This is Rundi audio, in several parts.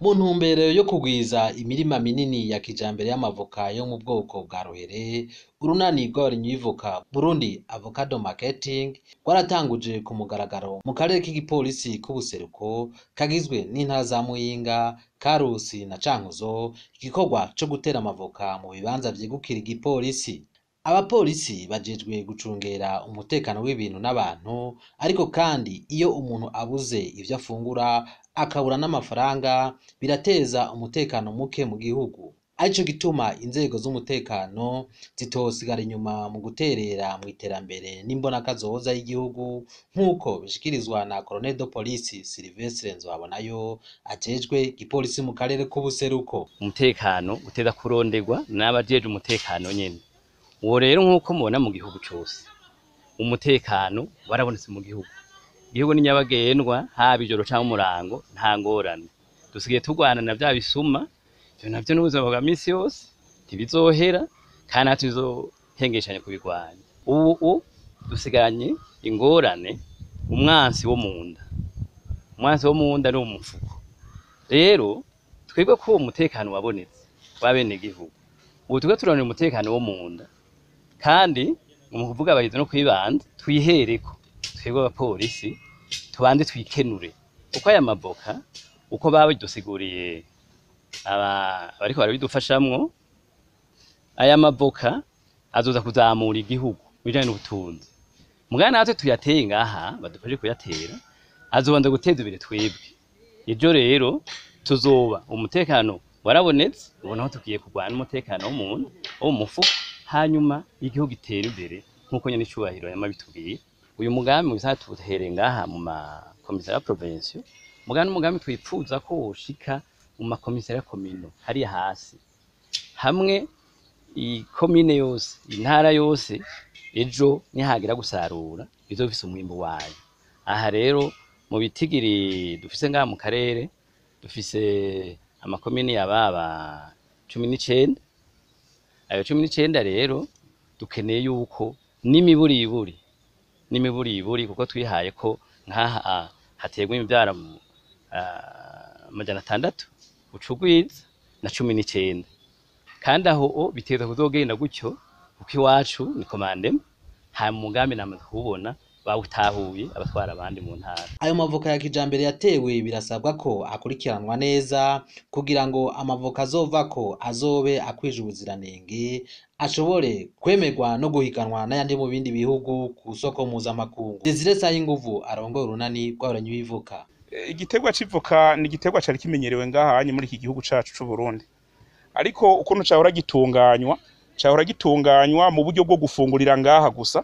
mu ntumbero yo kugwiza imirima minini ya kijambere y'amavoka yo mu bwoko bwa ruhere, urunani rw'abarimyi b'ivoka Burundi Avocado Marketing rwaratanguje ku mugaragaro mu karere k'igipolisi k'ubuseruko kagizwe n'intara za Muyinga, Karusi na Cankuzo igikorwa co gutera amavoka mu bibanza vyegukira igipolisi. Abapolisi bajejwe gucungera umutekano w'ibintu n'abantu, ariko kandi iyo umuntu abuze ivyo afungura akabura n'amafaranga birateza umutekano muke mu gihugu. Arico gituma inzego z'umutekano zitosigara inyuma mu guterera mu iterambere n'imbonakazoza y'igihugu nk'uko bishikirizwa na Colonel de Police Sylvestre Nzohabonayo ajejwe igipolisi mu karere k'ubuseruko. Umutekano uteza kurondegwa n'abajeje umutekano nyene. Uwo rero nk'uko mubona mu gihugu cose umutekano warabonetse mu gihugu. Igihugu ni nyabagendwa, haba ijoro canke umurango nta ngorane. Dusigaye turwana na vya bisuma, ivyo navyo n'ubuzima bwa misi yose ntibizohera kandi natwe tuzohengeshanya kubigwanya. Ubu dusigaranye ingorane umwansi wo munda. Umwansi wo munda ni umufuko. Rero twebwe ko uwo mutekano wabonetse wabene gihugu. Ubu tuga turonera umutekano wo munda. Kandi mu kuvuga abarizo no kwibanza twihereko twebwe abapolisi tubande twikenure uko aya mavoka uko babidusiguriye bariko barabidufashamwo aya mavoka azoza kuzamura igihugu bijanye n'ubutunzi mugana natwe tuyateye ngaha badufashe kuyatera azobanza guteza imbere twebwe ivyo rero tuzoba umutekano warabonetse ubona aho tugiye kurwana umutekano w'umuntu wo mufu hanyuma igihugu gitera imbere nkuko nyene icubahiro yamabitubwiye. Uyu mugambi uzatuhere ngaha mu makomisariya provincial umugambi twipfuza ko woshika mu makomisariya komino hariya hasi hamwe ikomine yose intara yose ejo nihagira gusarura bizofise umwimbo wayo. Aha rero mu bitigiri dufise ngaha mu karere dufise amakomine yababa 19. Ayo 19 rero dukeneye yuko n'imiburiburi kuko twihaye ko nkaha hategwa imivyara amajana 6 ucugwiza na 19 kandi aho biteza kuzogenda gutyo uko iwacu ni komande ha mugambi namaze kubona bawutahuye abatwara abandi mu ntara. Ayo mavoka ya kijambere yatewe birasabwa ko akurikiranwa neza kugira ngo amavoka azovako azobe akwije ubuziranenge ashobore kwemerwa no guhiganwa n'ayandi mu bindi bihugu ku soko mpuzamakungu. Desire Sayinguvu arongoye urunani rw'abarimyi b'ivoka. Igiterwa c'ivoka ni igiterwa cari kimenyerewe ngahanye muri iki gihugu cacu c'u Burundi, ariko ukuntu cahora gitunganywa mu buryo bwo gufungurira ngaha gusa,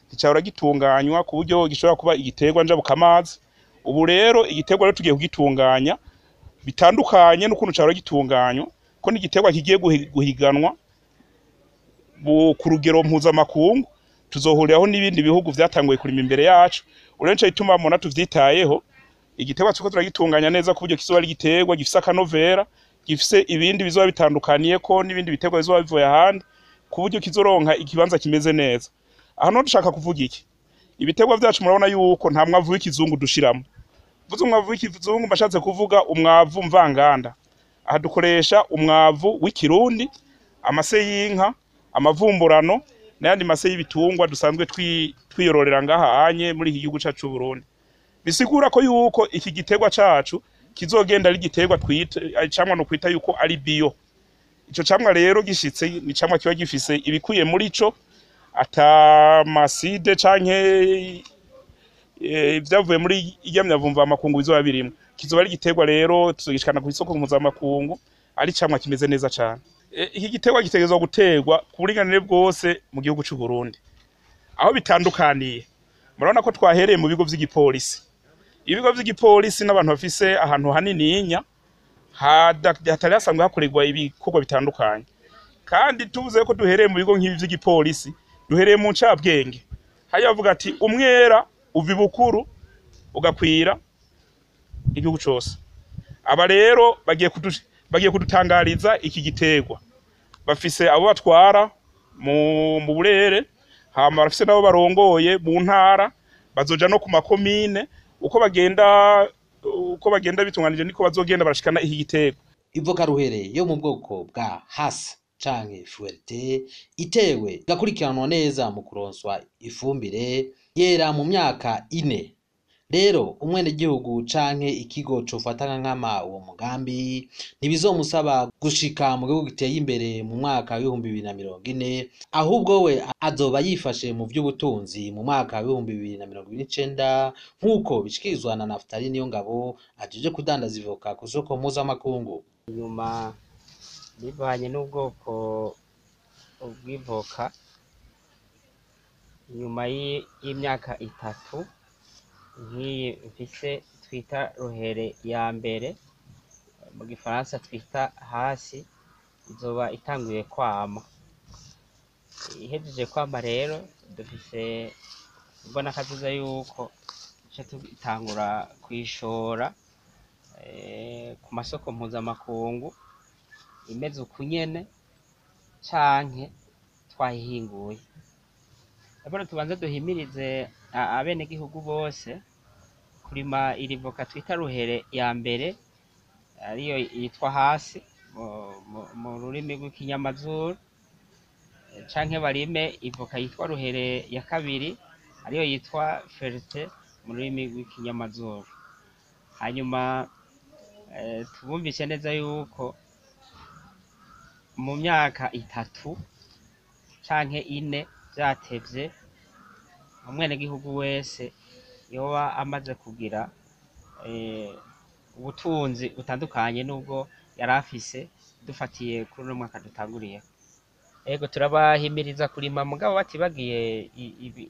nticahora gitunganywa ku buryo gishobora kuba igiterwa njabukamazi. Ubu rero igiterwa rero tugiye kugitunganya bitandukanye n'ukuntu cahora gitunganywa, ko ni igiterwa kigiye guhiganwa ku rugero mpuzamakungu. Tuzohuriraho n'ibindi bihugu vyatanguye kurima imbere yacu. Urenca ituma mona tuvyitayeho igiterwa tuko turagitunganya neza ku buryo kizoba ari igiterwa gifise akanovera, gifise ibindi bizoba bitandukaniye ko n'ibindi biterwa bizoba bivuye ahandi ku buryo kizoronka ikibanza kimeze neza. Aha no dushaka kuvuga iki? Ibiterwa vyacu murabona yuko nta mwavu w'ikizungu dushiramo. Vuze umwavu w'ikizungu mbashatse kuvuga umwavu mvanganda. Aha dukoresha umwavu w'ikirundi, amase y'inka, amavumburano n'ayandi mase y'ibitungwa dusanzwe twiyororera ngaha anye muri iki gihugu cacu c'u Burundi. Bisigura ko yuko iki giterwa cacu kizogenda ari igiterwa camwa no kwita yuko ari bio. Ico camwa rero gishitse ni camwa kiba gifise ibikuye muri co ata maside canke vyavuye muri iryamyavumva amakungu bizoba birimo. Kizoba ari igiterwa rero tuzogishikana ku isoko mpuzamakungu ari camwa kimeze neza cane. Iki giterwa gitegezwa guterwa ku buringanire bwose mu gihugu c'u Burundi. Aho bitandukaniye murabona ko twahereye mu bigo vy'igipolisi. Ibigo vy'igipolisi n'abantu bafise ahantu hanininya hatari hasanzwe hakorerwa ibikorwa bitandukanye. Kandi tuvuze ko duhereye mu bigo nk'ibi vy'igipolisi duhereye mu ncabwenge. Haya bavuga ati umwera uva ibukuru ugakwira igihugu cose. Aba rero bagiye kudutangariza iki giterwa. Bafise abo batwara mu burere, hama bafise nabo barongoye mu ntara, bazoja no ku makomine uko bagenda uko bagenda bitunganije niko bazogenda barashikana iki giterwa. Ivoka ruhere yo mu bwoko bwa Hasi canke Fuerte itewe igakurikiranwa neza mu kuronswa ifumbire yera mu myaka 4. Rero umwenegihugu canke ikigo cofata nkama uwo mugambi ntibizomusaba gushika mu gihugu giteye imbere mu mwaka wa 2040, ahubwo we azoba yifashe mu vy'ubutunzi mu mwaka wa 2029 nk'uko bishikirizwa na Naftali Niyongabo ajeje kudandaza ivoka ku soko mpuzamakungu. Nyuma bivanye n'ubwoko bw'ivoka, nyuma y'imyaka 3 nk'iyi mfise twita ruhere ya mbere, mu gifaransa twita Hasi, izoba itanguye kwama. Ihejeje kwama rero dufise mbona kazuza yuko duca tugitangura kwishora ku masoko mpuzamakungu imeze uku nyene canke twayihinguye. Rero tubanze duhimirize abenegihugu bose kurima iri voka twita ruhere ya mbere, ariyo yitwa Hasi mu rurimi rw'ikinyamazuru, canke barime ivoka yitwa ruhere ya kabiri, ariyo yitwa Fuerte mu rurimi rw'ikinyamazuru. Hanyuma tubumvise neza yuko mu myaka 3 canke 4 vyatevye umwenegihugu wese yoba amaze kugira ubutunzi butandukanye n'ubwo yari afise dufatiye kuri uno mwaka dutanguriye. Ego turabahimiriza kurima mugabo batibagiye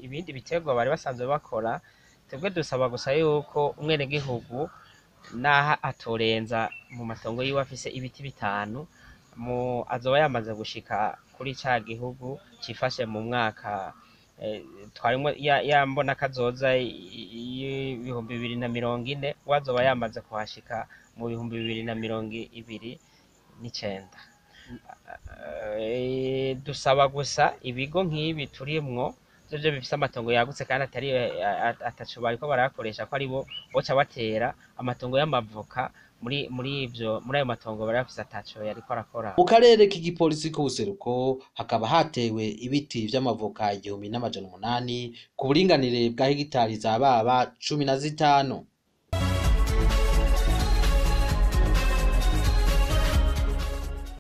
ibindi biterwa bari basanzwe bakora. Twebwe dusaba gusa yuko umwenegihugu naha atorenza mu matongo yiwe afise ibiti 5 azoba yamaze gushika kuri ca gihugu cifashe mu mwaka twarimo yambona kazoza 2040, wazoba yamaze kuhashika mu 2029. Dusaba gusa ibigo nk'ibi turimwo byo bifise amatongo yagutse kandi atari ataco bariko barakoresha ko ari bo boca batera amatongo y'amavoka muri ayo matongo bari bafise ataco yariko arakora. Mu karere k'igipolisi k'ubuseruko hakaba hatewe ibiti vy'amavoka 1800 ku buringanire bwa hegitari za baba 15.